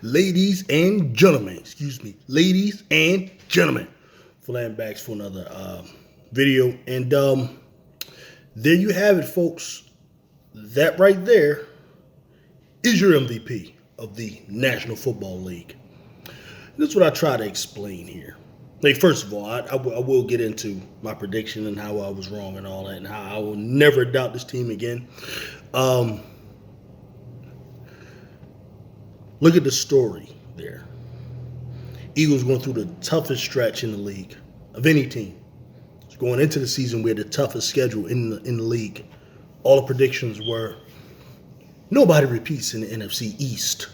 Ladies and gentlemen, ladies and gentlemen, Flanbacks for another video. And there you have it, folks. That right there is your MVP of the National Football League. This is what I try to explain here. Like, first of all, I will get into my prediction and how I was wrong and all that, and how I will never doubt this team again. Look at the story there. Eagles going through the toughest stretch in the league of any team. It's going into the season we had the toughest schedule in the league. All the predictions were nobody repeats in the NFC East.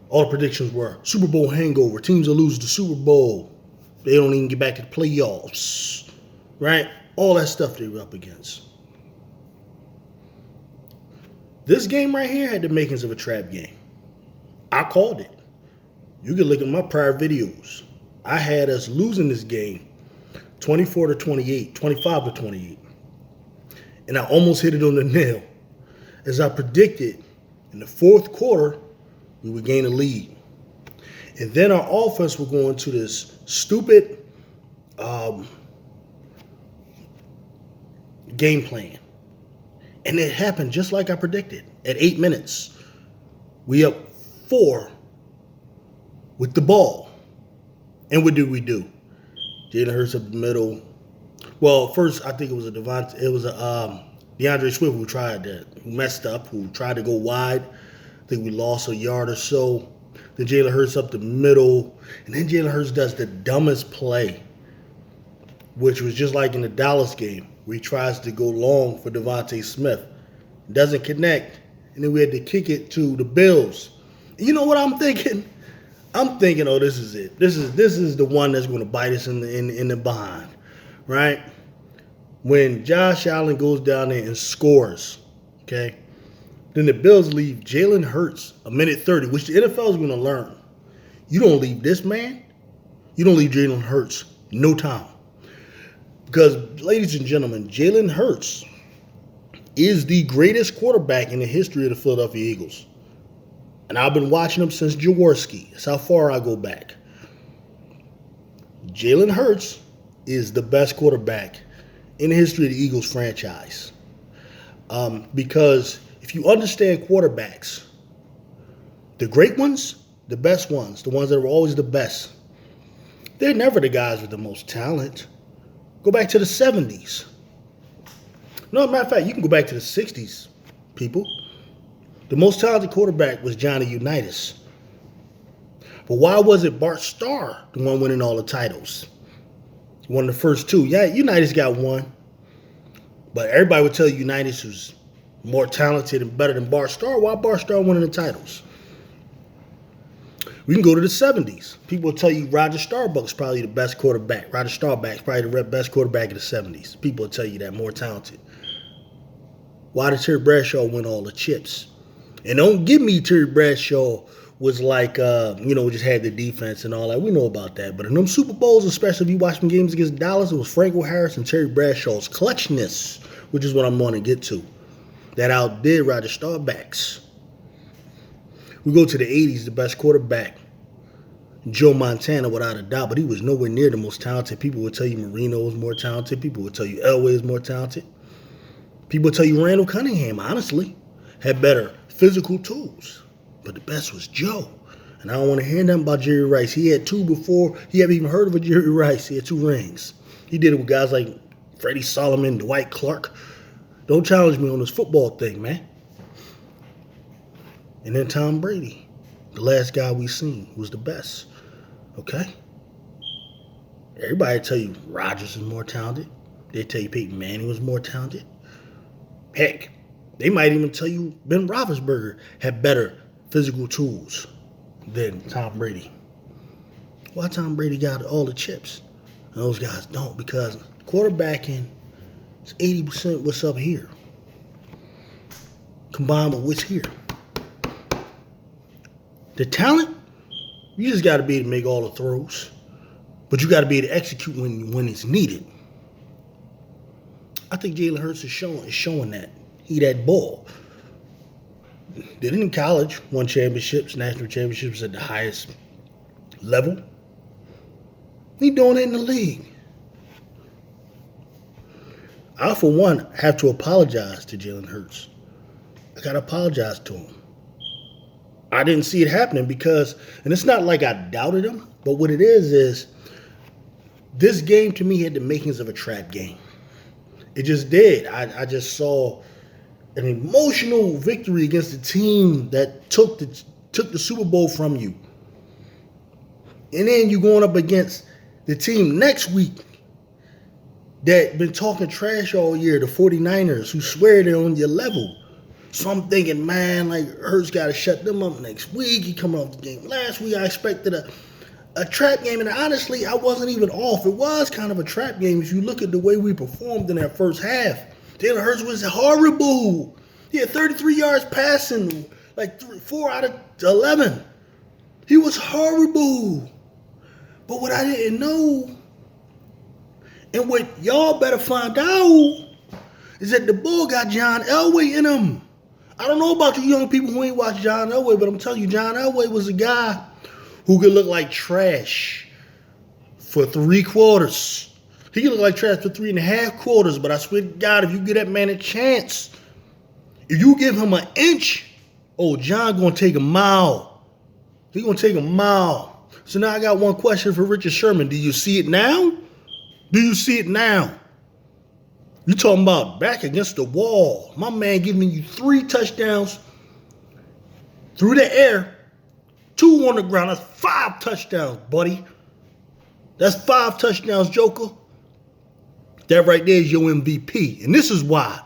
All the predictions were Super Bowl hangover. Teams will lose the Super Bowl. They don't even get back to the playoffs. Right? All that stuff they were up against. This game right here had the makings of a trap game. I called it. You can look at my prior videos. I had us losing this game 24-28, 25-28. And I almost hit it on the nail. As I predicted, in the fourth quarter, we would gain a lead. And then our offense would go into this stupid game plan. And it happened just like I predicted. At 8 minutes, we up 4 with the ball. And what did we do? Jalen Hurts up the middle. Well, first I think it was a DeAndre Swift who tried that, who messed up, who tried to go wide. I think we lost a yard or so. Then Jalen Hurts up the middle. And then Jalen Hurts does the dumbest play, which was just like in the Dallas game, where he tries to go long for Devontae Smith. Doesn't connect. And then we had to kick it to the Bills. And you know what I'm thinking? I'm thinking, oh, this is it. This is the one that's going to bite us in the behind. Right? When Josh Allen goes down there and scores, okay? Then the Bills leave Jalen Hurts a minute 30, which the NFL is going to learn. You don't leave this man. You don't leave Jalen Hurts no time. Because, ladies and gentlemen, Jalen Hurts is the greatest quarterback in the history of the Philadelphia Eagles. And I've been watching him since Jaworski. That's how far I go back. Jalen Hurts is the best quarterback in the history of the Eagles franchise. Because if you understand quarterbacks, the great ones, the best ones, the ones that were always the best, they're never the guys with the most talent. Go back to the 70s. No, matter of fact, you can go back to the 60s, people. The most talented quarterback was Johnny Unitas. But why was it Bart Starr, the one winning all the titles? One of the first two. Yeah, Unitas got one. But everybody would tell you Unitas was more talented and better than Bart Starr. Why Bart Starr winning the titles? We can go to the 70s. People will tell you Roger Staubach's probably the best quarterback. Roger Staubach's probably the best quarterback of the 70s. People will tell you that, more talented. Why did Terry Bradshaw win all the chips? And don't give me Terry Bradshaw was like, just had the defense and all that. We know about that. But in them Super Bowls, especially if you watch them games against Dallas, it was Franco Harris and Terry Bradshaw's clutchness, which is what I'm going to get to, that outdid Roger Staubach's. We go to the 80s, the best quarterback, Joe Montana, without a doubt, but he was nowhere near the most talented. People would tell you Marino was more talented. People would tell you Elway is more talented. People would tell you Randall Cunningham, honestly, had better physical tools. But the best was Joe. And I don't want to hear nothing about Jerry Rice. He had 2 before he ever even heard of a Jerry Rice. He had 2 rings. He did it with guys like Freddie Solomon, Dwight Clark. Don't challenge me on this football thing, man. And then Tom Brady, the last guy we seen, was the best. Okay? Everybody tell you Rodgers is more talented. They tell you Peyton Manning was more talented. Heck, they might even tell you Ben Roethlisberger had better physical tools than Tom Brady. Why Tom Brady got all the chips and those guys don't? Because quarterbacking is 80% what's up here combined with what's here. The talent, you just got to be able to make all the throws, but you got to be able to execute when it's needed. I think Jalen Hurts is showing that. He that ball. Did it in college, won championships, national championships at the highest level. He doing it in the league. I, for one, have to apologize to Jalen Hurts. I got to apologize to him. I didn't see it happening because, and it's not like I doubted him, but what it is this game to me had the makings of a trap game. It just did. I just saw an emotional victory against the team that took the Super Bowl from you. And then you're going up against the team next week that been talking trash all year, the 49ers, who swear they're on your level. So I'm thinking, man, like, Hurts got to shut them up next week. He coming off the game last week. I expected a trap game, and honestly, I wasn't even off. It was kind of a trap game if you look at the way we performed in that first half. Jalen Hurts was horrible. He had 33 yards passing, like 4 out of 11. He was horrible. But what I didn't know, and what y'all better find out, is that the ball got John Elway in him. I don't know about you young people who ain't watched John Elway, but I'm telling you, John Elway was a guy who could look like trash for 3 quarters. He could look like trash for 3.5 quarters, but I swear to God, if you give that man a chance, if you give him an inch, oh, John gonna take a mile. He gonna take a mile. So now I got one question for Richard Sherman. Do you see it now? Do you see it now? You talking about back against the wall. My man giving you 3 touchdowns through the air, 2 on the ground. That's 5 touchdowns, buddy. That's 5 touchdowns, Joker. That right there is your MVP. And this is why.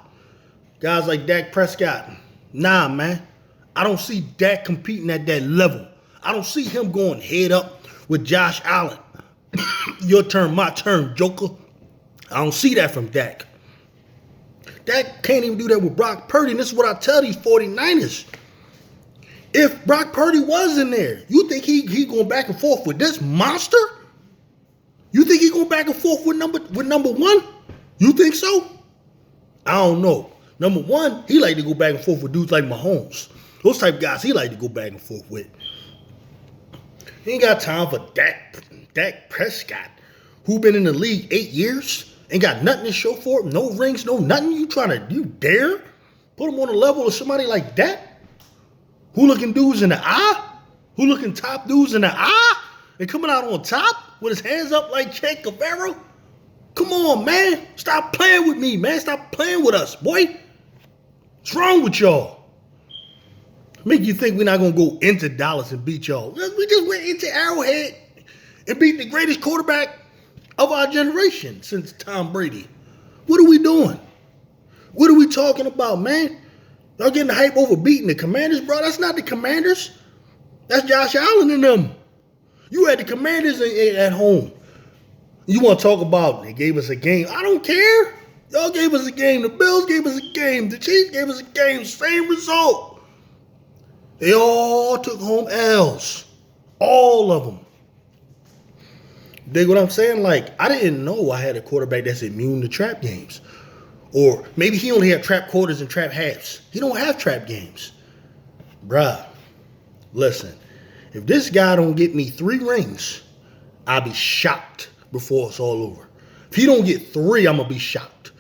Guys like Dak Prescott, nah, man. I don't see Dak competing at that level. I don't see him going head up with Josh Allen. Your turn, my turn, Joker. I don't see that from Dak. Dak can't even do that with Brock Purdy, and this is what I tell these 49ers. If Brock Purdy was in there, you think he going back and forth with this monster? You think he going back and forth with number 1? You think so? I don't know. Number 1, he like to go back and forth with dudes like Mahomes. Those type of guys he like to go back and forth with. He ain't got time for Dak Prescott, who been in the league 8 years, ain't got nothing to show for it, no rings, no nothing. You dare put him on the level of somebody like that? Who looking dudes in the eye? Who looking top dudes in the eye? And coming out on top with his hands up like Che Guevara? Come on, man. Stop playing with me, man. Stop playing with us, boy. What's wrong with y'all? Make you think we're not going to go into Dallas and beat y'all. We just went into Arrowhead and beat the greatest quarterback of our generation since Tom Brady. What are we doing? What are we talking about, man? Y'all getting the hype over beating the Commanders, bro? That's not the Commanders. That's Josh Allen and them. You had the Commanders at home. You want to talk about they gave us a game. I don't care. Y'all gave us a game. The Bills gave us a game. The Chiefs gave us a game. Same result. They all took home L's. All of them. Dig what I'm saying? Like, I didn't know I had a quarterback that's immune to trap games. Or maybe he only had trap quarters and trap halves. He don't have trap games. Bruh, listen. If this guy don't get me 3 rings, I'll be shocked before it's all over. If he don't get 3, I'm going to be shocked.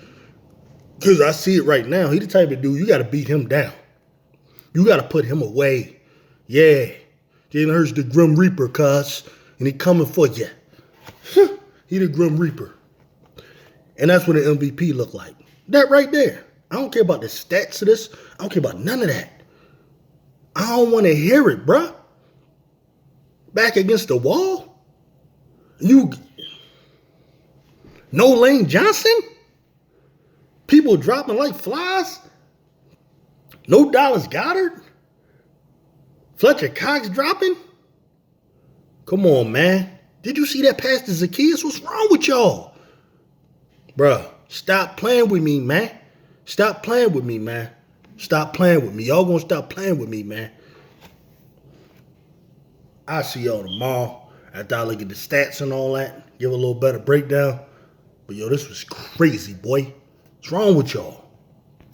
Because I see it right now. He the type of dude, you got to beat him down. You got to put him away. Yeah. Jalen Hurts the Grim Reaper, cuz. And he coming for you. He the Grim Reaper. And that's what an MVP look like. That right there. I don't care about the stats of this. I don't care about none of that. I don't want to hear it, bruh. Back against the wall? No Lane Johnson? People dropping like flies? No Dallas Goedert? Fletcher Cox dropping? Come on, man. Did you see that pass to Zacchaeus? What's wrong with y'all? Bruh, stop playing with me, man. Stop playing with me, man. Stop playing with me. Y'all gonna stop playing with me, man. I'll see y'all tomorrow after I look at the stats and all that. Give a little better breakdown. But yo, this was crazy, boy. What's wrong with y'all?